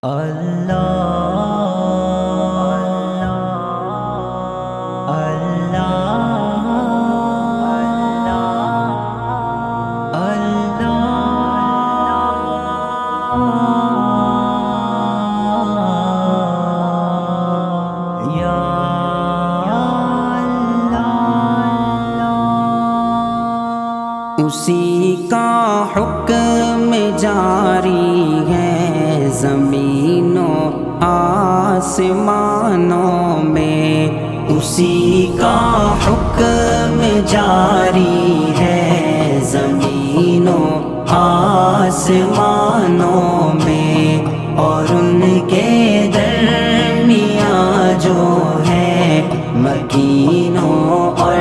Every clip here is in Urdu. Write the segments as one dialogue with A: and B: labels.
A: اسی کا حکم جاری ہے زمین و آسمانوں میں، اسی کا حکم جاری ہے زمین و آسمانوں میں، اور ان کے درمیان جو ہے مکینوں اور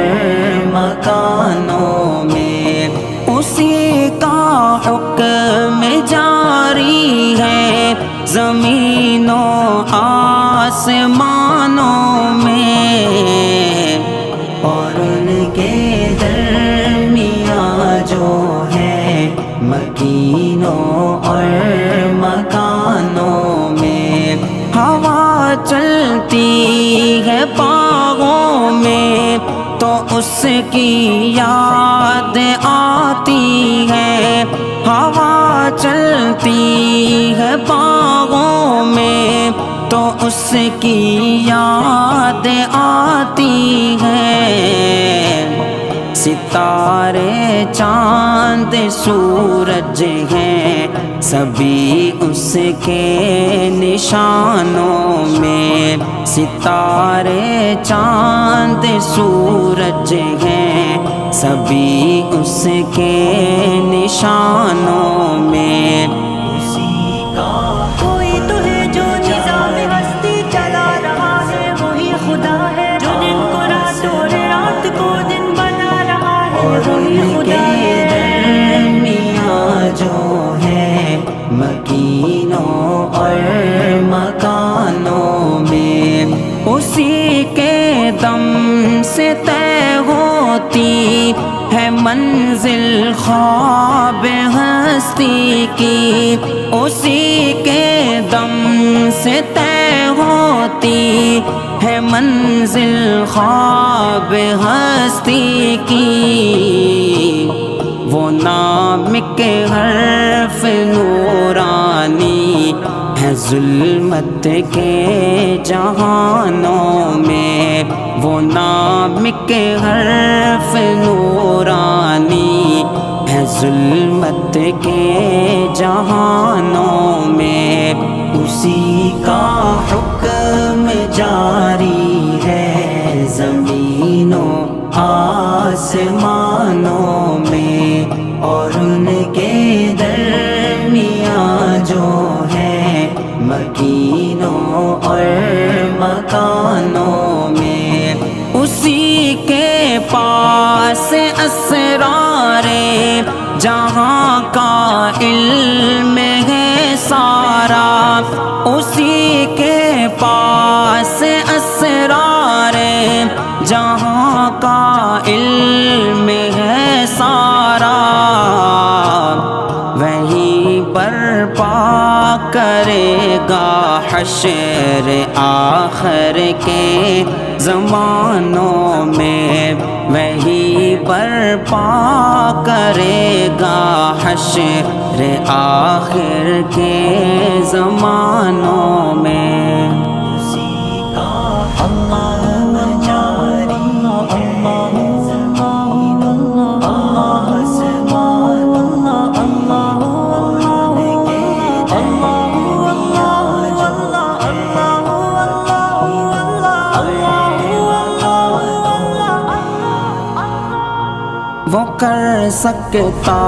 A: مکانوں میں، اسی کا حکم جاری ہے زمین و آسمانوں میں، اور ان کے درمیان جو ہے مکینوں اور مکانوں میں، ہوا چلتی ہے باغوں میں تو اس کی یاد آتی ہے، ہوا چلتی ہے باغوں میں تو اس کی یاد آتی ہے، ستارے چاند سورج ہیں سبھی اس کے نشانوں میں، ستارے چاند سورج ہیں سبھی اس کے نشانوں میں، اسی کا
B: کوئی تو ہے جو نظام ہستی چلا رہا ہے، وہی خدا ہے جو دن کو رات اور رات کو دن بنا رہا ہے، وہی خدا ہے۔
A: درمیان جو ہے مکینوں اور مکانوں میں، اسی کے دم سے طے ہوتی ہے منزل خواب ہستی کی، اسی کے دم سے طے ہوتی ہے منزل خواب ہستی کی، وہ نام کے حرف نورانی ہے ظلمت کے جہانوں میں، وہ نام کے حرف نورانی ہے ظلمت کے جہانوں میں، اسی کا حکم جاری ہے زمین و آسمانوں میں، اور ان کے درمیان جو ہے مکینوں اور مکانوں میں، اسی کے پاس اسرار جہاں کا علم ہے سارا، اسی کے پاس اسرار جہاں کا علم ہے سارا، وہی برپا کرے گا حشر آخر کے زمانوں میں، وہی برپا کرے گا حشر آخر کے زمانوں میں، اسی کا حکم جاری ہے زمین و آسمانوں وہ کر سکتا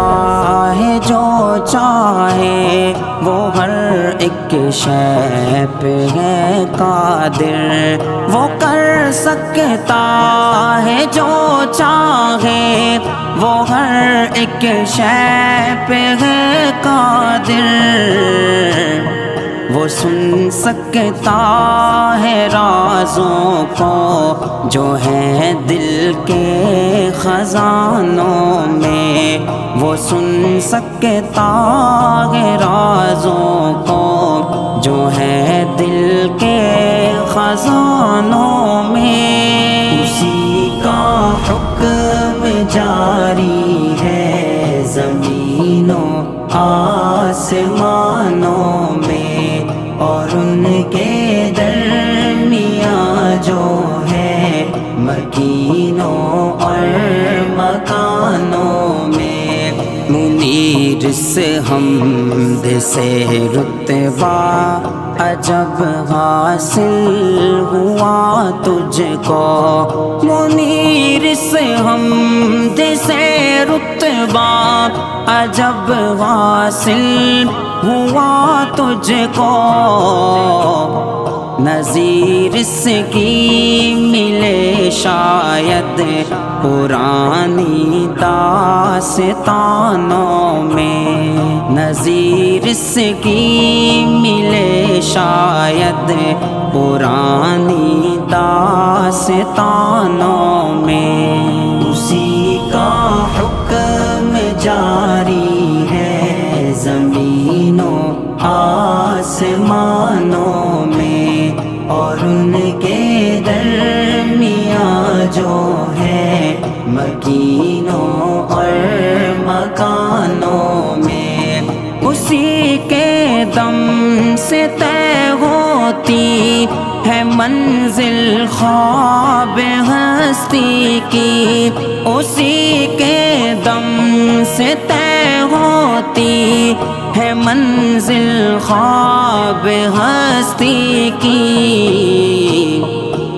A: ہے جو چاہے، وہ ہر ایک شے پہ ہے قادر، وہ کر سکتا ہے جو چاہے، وہ ہر ایک شے پہ ہے قادر، وہ سن سکتا ہے رازوں کو جو ہے دل کے خزانوں میں، وہ سن سکتا ہے رازوں کو جو ہے دل کے خزانوں میں، اسی کا حکم جاری ہے زمین و آسمانوں میں، اور ان کے درمیان جو ہے مکینوں اور مکانوں میں، منیر سے حمد سے رتبہ عجب حاصل ہوا تجھ کو، منیر سے حمد سے رتبہ عجب حاصل ہوا تجھ کو، نظیر اس کی ملے شاید پرانی داستانوں میں، نظیر اس کی ملے شاید پرانی داستانوں میں، اسی کا حکم جاری ہے زمین و آسمانوں میں، اور ان کے درمیان جو ہے مکینوں اور مکانوں میں، اسی کے دم سے طے ہوتی ہے منزل خواب ہستی کی، اسی کے دم سے طے ہوتی ہے منزل خواب ہستی کی،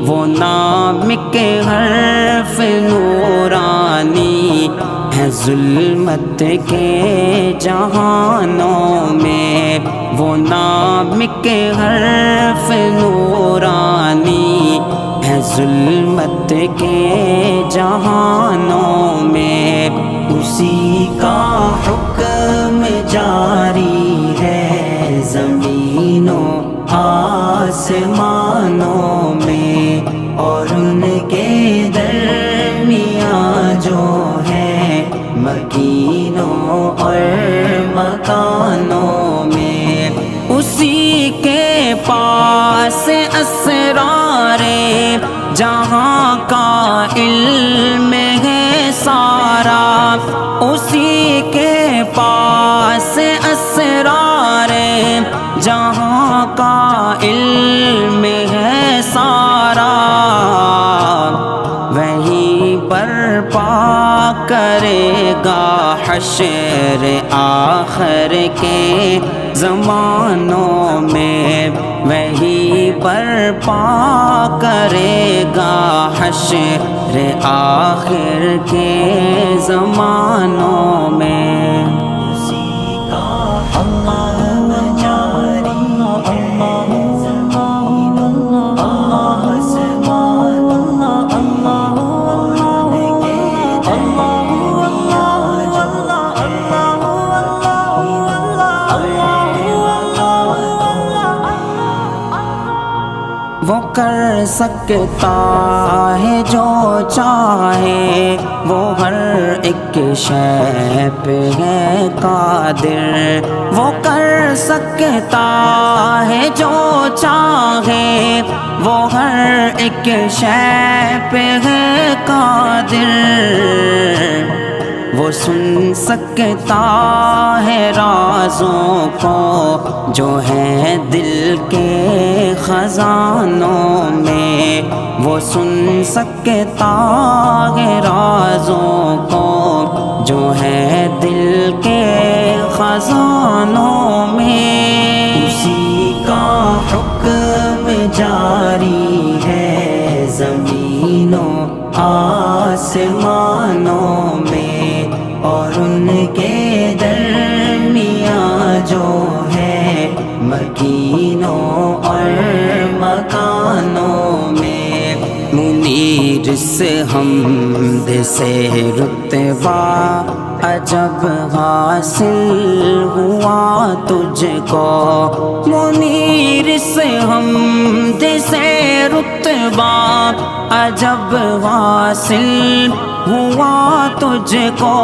A: وہ نام کے حرف نورانی ہے ظلمت کے جہانوں میں، وہ نام کے حرف نورانی ہے ظلمت کے جہانوں میں، اسی کا حکم جاری ہے زمین و آسمانوں میں، اور ان کے درمیان جو ہے مکینوں اور مکانوں میں، اسی کے پاس اسرار جہاں کا علم ہے سارا، اسی کے پاس اسرار جہاں کا علم ہے سارا، وہی برپا کرے گا حشر آخر کے زمانوں میں، وہی برپا کرے گا حشر آخر کے زمانوں میں، اسی کا حکم جاری ہے زمین و وہ کر سکتا ہے جو چاہے، وہ ہر ایک شے پہ ہے قادر، وہ کر سکتا ہے جو چاہے، وہ ہر ایک شے پہ ہے قادر، وہ سن سکتا ہے رازوں کو جو ہے دل کے خزانوں میں، وہ سن سکتا ہے رازوں کو جو ہے دل کے خزانوں میں، اسی کا حکم جاری ہے زمین و آسمانوں میں، اور ان کے درمیان جو ہے مکینوں اور مکانوں میں، منیر سے حمد سے رتبہ عجب حاصل ہوا تجھ کو، منیر سے حمد سے رتبہ عجب حاصل ہوا تجھ کو،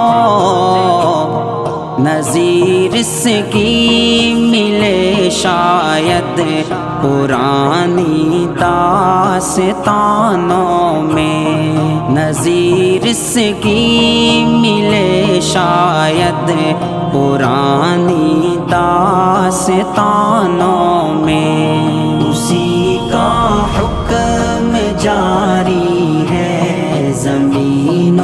A: نظیر اس کی ملے شاید پرانی داستانوں میں، نظیر اس کی ملے شاید پرانی داستانوں میں، اسی کا حکم جاری ہے زمین و